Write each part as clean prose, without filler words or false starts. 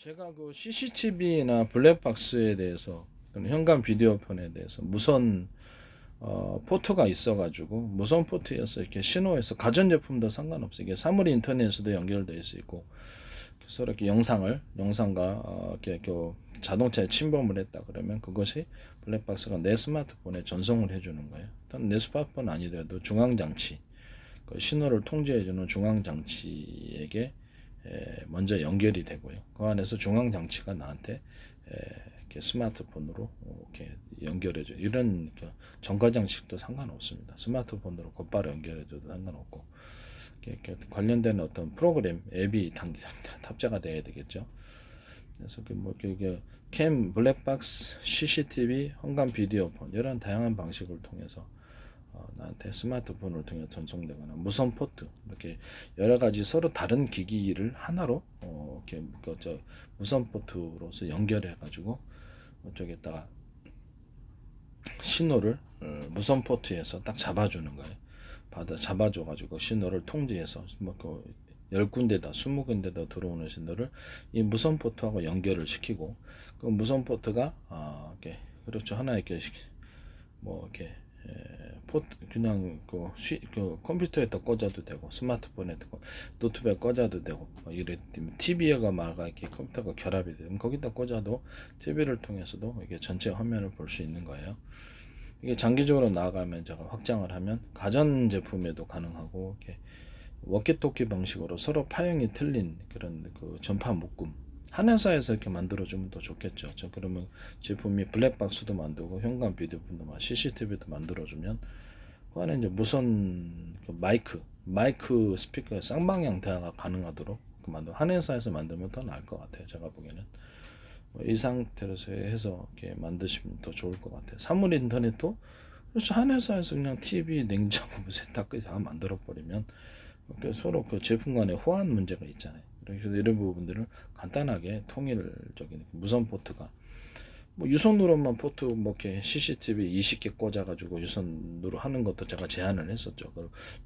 제가 그 CCTV나 블랙박스에 대해서 현관 비디오폰에 대해서 무선 포트가 있어가지고 무선 포트에서 이렇게 신호해서 가전제품도 상관없이 이게 사물 인터넷에도 연결되어 있고 그래서 이렇게 영상과 이렇게 자동차에 침범을 했다 그러면 그것이 블랙박스가 내 스마트폰에 전송을 해주는 거예요. 일단 내 스마트폰 아니더라도 중앙장치 그 신호를 통제해주는 중앙장치에게 먼저 연결이 되고요. 그 안에서 중앙장치가 나한테 이렇게 스마트폰으로 이렇게 연결해줘. 이런 전과장식도 상관없습니다. 스마트폰으로 곧바로 연결해줘도 상관없고 이렇게 관련된 어떤 프로그램 앱이 탑재가 돼야 되겠죠. 그래서 캠, 블랙박스, CCTV, 현관 비디오폰 이런 다양한 방식을 통해서 나한테 스마트폰을 통해 전송되거나 무선 포트 이렇게 여러 가지 서로 다른 기기를 하나로 이렇게 무선 포트로서 연결해 가지고 이쪽에다가 신호를 무선 포트에서 딱 잡아주는 거예요. 잡아줘 가지고 신호를 통제해서 10군데다 20군데다 들어오는 신호를 이 무선 포트하고 연결을 시키고 그 무선 포트가 이렇게 그렇죠. 하나 이렇게 이렇게 그냥 컴퓨터에다 꽂아도 되고 스마트폰에다 노트북에 꽂아도 되고 이래 TV가 막 이렇게 컴퓨터가 결합이 되면 거기다 꽂아도 TV를 통해서도 이게 전체 화면을 볼 수 있는 거예요. 이게 장기적으로 나아가면 제가 확장을 하면 가전 제품에도 가능하고 이렇게 워키토키 방식으로 서로 파형이 틀린 그런 전파 묶음 한 회사에서 이렇게 만들어주면 더 좋겠죠. 그러면 제품이 블랙박스도 만들고 현관 비디오폰도 CCTV도 만들어주면 그 안에 이제 무선 마이크 스피커 쌍방향 대화가 가능하도록 한 회사에서 만들면 더 나을 것 같아요. 제가 보기에는 이 상태로 해서 이렇게 만드시면 더 좋을 것 같아요. 사물 인터넷도 그렇죠. 한 회사에서 그냥 TV, 냉장고, 세탁기 다 만들어 버리면 서로 그 제품 간에 호환 문제가 있잖아요. 그래서 이런 부분들을 간단하게 통일적인 무선 포트가 유선으로만 포트 이렇게 CCTV 20개 꽂아가지고 유선으로 하는 것도 제가 제안을 했었죠.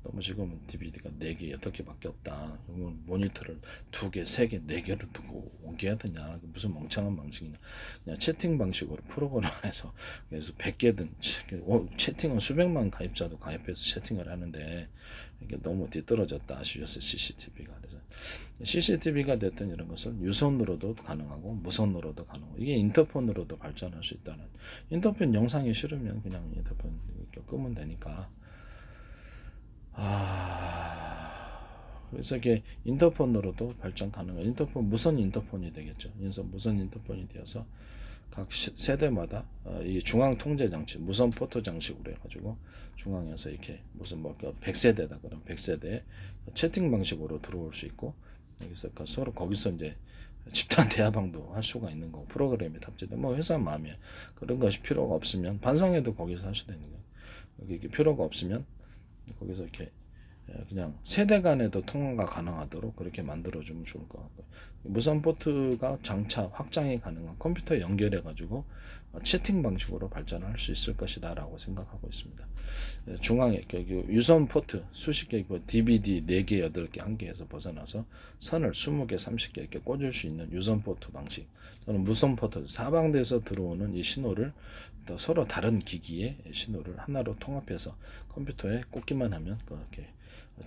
너무 지금 DVD가 4개, 8개밖에 없다. 그러면 모니터를 2개, 3개, 4개를 두고 오게 해야 되냐. 무슨 멍청한 방식이냐. 그냥 채팅 방식으로 프로그램에서 그래서 100개든 채팅은 수백만 가입자도 가입해서 채팅을 하는데 이게 너무 뒤떨어졌다. 아시겠어요? CCTV가. 그래서 CCTV가 됐든 이런 것을 유선으로도 가능하고 무선으로도 가능하고 이게 인터폰으로도 발전할 수 있다는 인터폰 영상이 싫으면 그냥 인터폰 끄면 되니까 그래서 이게 인터폰으로도 발전 가능한 인터폰 무선 인터폰이 되겠죠. 무선 인터폰이 되어서 각 세대마다 이 중앙 통제 장치 무선 포트 장식으로 해가지고 중앙에서 이렇게 무슨 100세대다 그럼 100세대 채팅 방식으로 들어올 수 있고 여기서 서로 거기서 이제 집단 대화방도 할 수가 있는 거고 프로그램이 탑재된 회사 마음이야. 그런 것이 필요가 없으면 반상회도 거기서 할 수도 있는 거예요. 이게 필요가 없으면 거기서 이렇게 그냥 세대 간에도 통화가 가능하도록 그렇게 만들어주면 좋을 것 같고요. 무선 포트가 장차 확장이 가능한 컴퓨터에 연결해 가지고 채팅 방식으로 발전할 수 있을 것이다 라고 생각하고 있습니다. 중앙에 유선 포트 수십 개 DVD 4개 8개 1개에서 벗어나서 선을 20개 30개 이렇게 꽂을 수 있는 유선 포트 방식 또는 무선 포트 사방대에서 들어오는 이 신호를 또 서로 다른 기기의 신호를 하나로 통합해서 컴퓨터에 꽂기만 하면 그렇게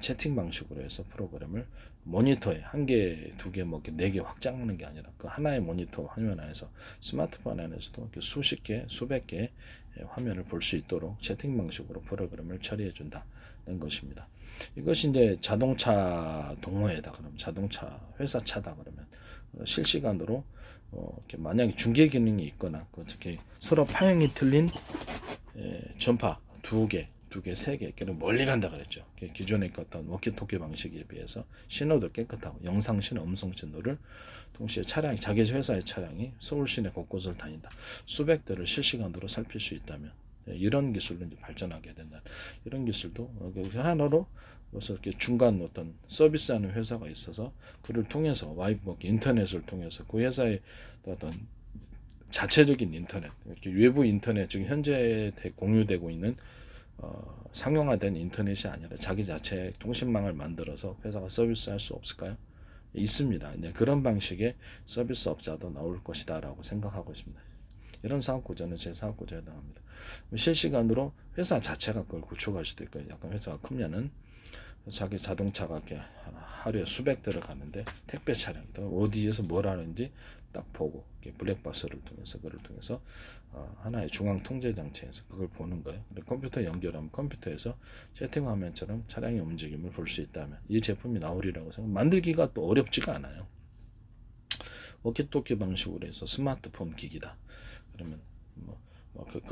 채팅 방식으로 해서 프로그램을 모니터에 1개, 2개, 4개 확장하는 게 아니라 그 하나의 모니터 화면 안에서 스마트폰 안에서도 수십 개, 수백 개의 화면을 볼 수 있도록 채팅 방식으로 프로그램을 처리해 준다는 것입니다. 이것이 이제 자동차 동호회다 그러면 자동차 회사 차다 그러면 실시간으로 이렇게 만약에 중계 기능이 있거나 특히 서로 파형이 틀린 전파 2개, 3개, 멀리 간다 그랬죠. 기존의 어떤 워키토키 방식에 비해서 신호도 깨끗하고 영상 신호, 음성 신호를 동시에 자기 회사의 차량이 서울 시내 곳곳을 다닌다. 수백 대를 실시간으로 살필 수 있다면 이런 기술로 이제 발전하게 된다. 이런 기술도 하나로 그래서 이렇게 중간 어떤 서비스하는 회사가 있어서 그를 통해서 인터넷을 통해서 그 회사의 어떤 자체적인 인터넷, 이렇게 외부 인터넷 지금 현재 공유되고 있는 상용화된 인터넷이 아니라 자기 자체 통신망을 만들어서 회사가 서비스할 수 없을까요? 있습니다. 이제 그런 방식의 서비스 업자도 나올 것이다라고 생각하고 있습니다. 이런 사업 구조는 제 사업 구조에 해당합니다. 실시간으로 회사 자체가 그걸 구축할 수도 있고, 약간 회사가 크면은 자기 자동차가 이렇게 하루에 수백 대를 가는데 택배 차량이 어디에서 뭘 하는지 딱 보고 블랙박스를 통해서 그걸 통해서 하나의 중앙 통제 장치에서 그걸 보는 거예요. 컴퓨터 연결하면 컴퓨터에서 채팅 화면처럼 차량의 움직임을 볼 수 있다면 이 제품이 나오리라고 생각. 만들기가 또 어렵지가 않아요. 워키토키 방식으로 해서 스마트폰 기기다. 그러면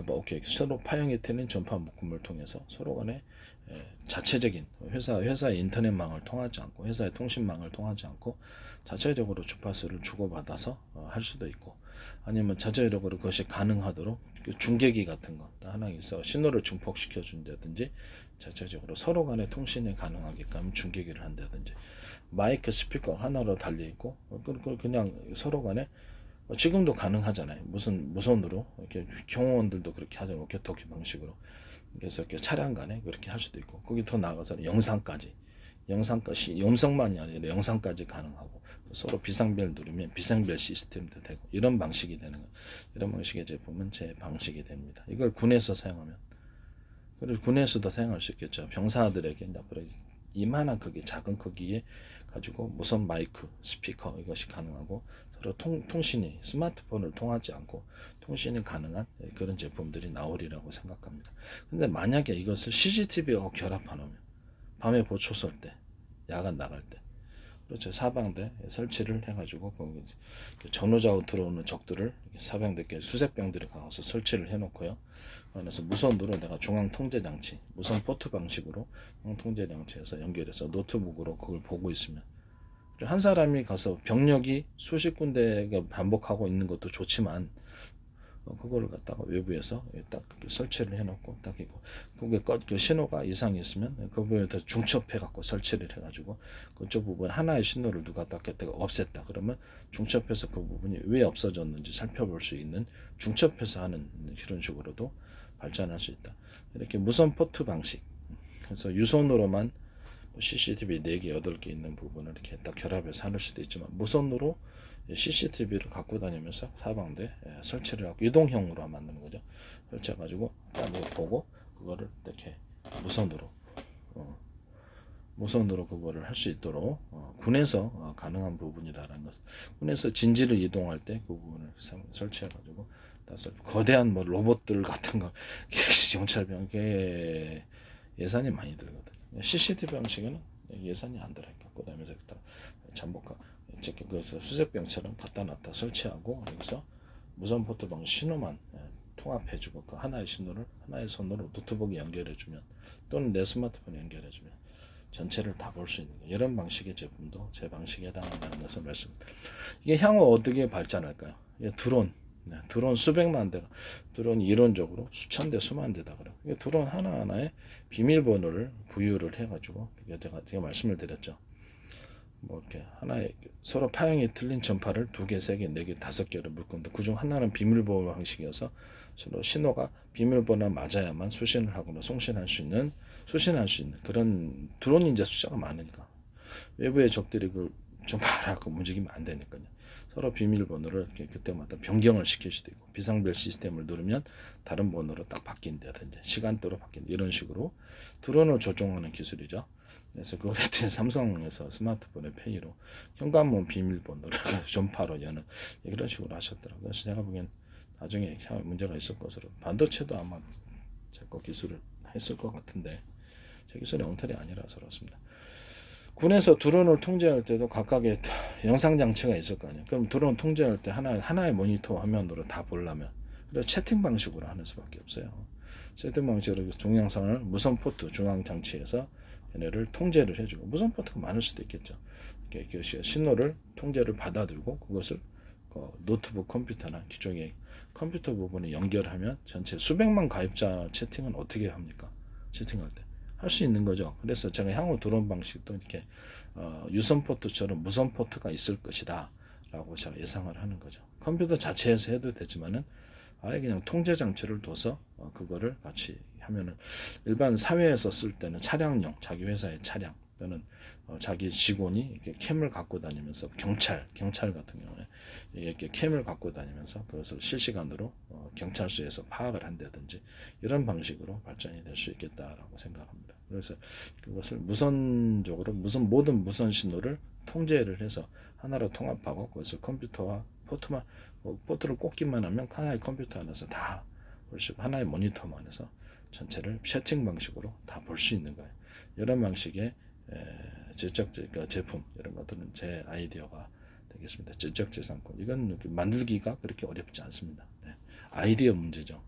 오케이. 서로 파형이 되는 전파 묶음을 통해서 서로 간에 자체적인 회사의 인터넷망을 통하지 않고 회사의 통신망을 통하지 않고 자체적으로 주파수를 주고받아서 할 수도 있고, 아니면 자체적으로 그것이 가능하도록 그 중계기 같은 거 하나 있어 신호를 증폭시켜 준다든지, 자체적으로 서로 간에 통신이 가능하게끔 중계기를 한다든지, 마이크 스피커 하나로 달려 있고 그냥 서로 간에 지금도 가능하잖아요. 무선으로 이렇게 경호원들도 그렇게 하잖아요. 워키토키 방식으로. 그래서 이렇게 차량 간에 그렇게 할 수도 있고, 거기 더 나가서 영상까지 음성만이 아니라 영상까지 가능하고, 서로 비상벨 누르면 비상벨 시스템도 되고, 이런 방식이 되는 거예요. 이런 방식의 제품은 제 방식이 됩니다. 이걸 군에서 사용하면, 그리고 군에서도 사용할 수 있겠죠. 병사들에게 앞으로 이만한 크기, 작은 크기에 가지고 무선 마이크, 스피커 이것이 가능하고, 서로 통신이 스마트폰을 통하지 않고 통신이 가능한 그런 제품들이 나오리라고 생각합니다. 근데 만약에 이것을 CCTV하고 결합해 놓으면 밤에 보초 쏠 때, 야간 나갈 때, 그렇죠, 사방대 설치를 해가지고 거기 전후좌우 들어오는 적들을 사방대께 수색병들이 가서 설치를 해놓고요. 그래서 무선으로 내가 중앙 통제 장치, 무선 포트 방식으로 통제 장치에서 연결해서 노트북으로 그걸 보고 있으면, 한 사람이 가서 병력이 수십 군데가 반복하고 있는 것도 좋지만 그거를 갖다가 외부에서 딱 설치를 해놓고 딱 있고, 그게 그 신호가 이상이 있으면 그 부분에다 중첩해 갖고 설치를 해가지고 그쪽 부분 하나의 신호를 누가 딱 했다가 없앴다 그러면 중첩해서 그 부분이 왜 없어졌는지 살펴볼 수 있는, 중첩해서 하는 이런 식으로도 발전할 수 있다. 이렇게 무선 포트 방식, 그래서 유선으로만 CCTV 4개, 8개 있는 부분을 이렇게 딱 결합해서 하는 수도 있지만, 무선으로 CCTV를 갖고 다니면서 사방대 설치를 하고 이동형으로 만드는 거죠. 설치해가지고 딱 보고 그거를 이렇게 무선으로 그거를 할 수 있도록 군에서 가능한 부분이라는 것. 군에서 진지를 이동할 때 그 부분을 설치해가지고 거대한 뭐 로봇들 같은 거 경찰병에 예산이 많이 들거든요. CCTV 방식에는 예산이 안 들어요. 갖고 다니면서 잠복하 그래서 수색병처럼 갖다 놨다 설치하고, 여기서 무선 포트 방식 신호만 통합해주고 그 하나의 신호를 하나의 선으로 노트북에 연결해주면, 또는 내 스마트폰에 연결해주면 전체를 다 볼 수 있는 거예요. 이런 방식의 제품도 제 방식에 해당한다는 것을 말씀드립니다. 이게 향후 어떻게 발전할까요? 드론 수백만 대가, 드론 이론적으로 수천 대, 수만 대다 그래요. 드론 하나하나에 비밀번호를 부여를 해가지고, 제가 말씀을 드렸죠. 뭐 이렇게 하나의 서로 파형이 틀린 전파를 2개, 3개, 4개, 5개를 묶을 건데, 그중 하나는 비밀번호 방식이어서 서로 신호가 비밀번호 맞아야만 수신을 하거나 수신할 수 있는 그런 드론이 이제 숫자가 많으니까 외부의 적들이 그걸 좀 알아고 움직이면 안 되니까요. 서로 비밀번호를 이렇게 그때마다 변경을 시킬 수도 있고, 비상벨 시스템을 누르면 다른 번호로 딱 바뀐다든지 시간대로 바뀐다, 이런 식으로 드론을 조종하는 기술이죠. 그래서 그걸 했더니 삼성에서 스마트폰의 페이로 현관문 비밀번호를 전파로 여는 이런 식으로 하셨더라고요. 그래서 제가 보기엔 나중에 문제가 있을 것으로, 반도체도 아마 제 거 기술을 했을 것 같은데 제 기술이 엉터리 아니라서 그렇습니다. 군에서 드론을 통제할 때도 각각의 영상 장치가 있을 거 아니에요. 그럼 드론 통제할 때 하나의 모니터 화면으로 다 보려면, 그래서 채팅 방식으로 하는 수밖에 없어요. 채팅 방식으로 동영상을 무선 포트 중앙 장치에서 얘네를 통제를 해주고, 무선 포트가 많을 수도 있겠죠. 이렇게 신호를 통제를 받아들고 그것을 노트북 컴퓨터나 기존의 컴퓨터 부분에 연결하면 전체 수백만 가입자 채팅은 어떻게 합니까? 채팅할 때 할 수 있는 거죠. 그래서 제가 향후 드론 방식도 이렇게 유선 포트처럼 무선 포트가 있을 것이다 라고 제가 예상을 하는 거죠. 컴퓨터 자체에서 해도 되지만은 아예 그냥 통제 장치를 둬서 그거를 같이 하면은, 일반 사회에서 쓸 때는 차량용, 자기 회사의 차량, 또는 자기 직원이 이렇게 캠을 갖고 다니면서 경찰 같은 경우에 이렇게 캠을 갖고 다니면서 그것을 실시간으로 경찰서에서 파악을 한다든지 이런 방식으로 발전이 될 수 있겠다라고 생각합니다. 그래서 그것을 무선적으로 모든 무선 신호를 통제를 해서 하나로 통합하고 그것을 컴퓨터와 포트를 꽂기만 하면 하나의 컴퓨터 안에서 다 볼 수 있고 하나의 모니터만 해서 전체를 채팅 방식으로 다 볼 수 있는 거예요. 이런 방식의 지적 제품 이런 것들은 제 아이디어가 되겠습니다. 지적재산권 이건 만들기가 그렇게 어렵지 않습니다. 네. 아이디어 문제죠.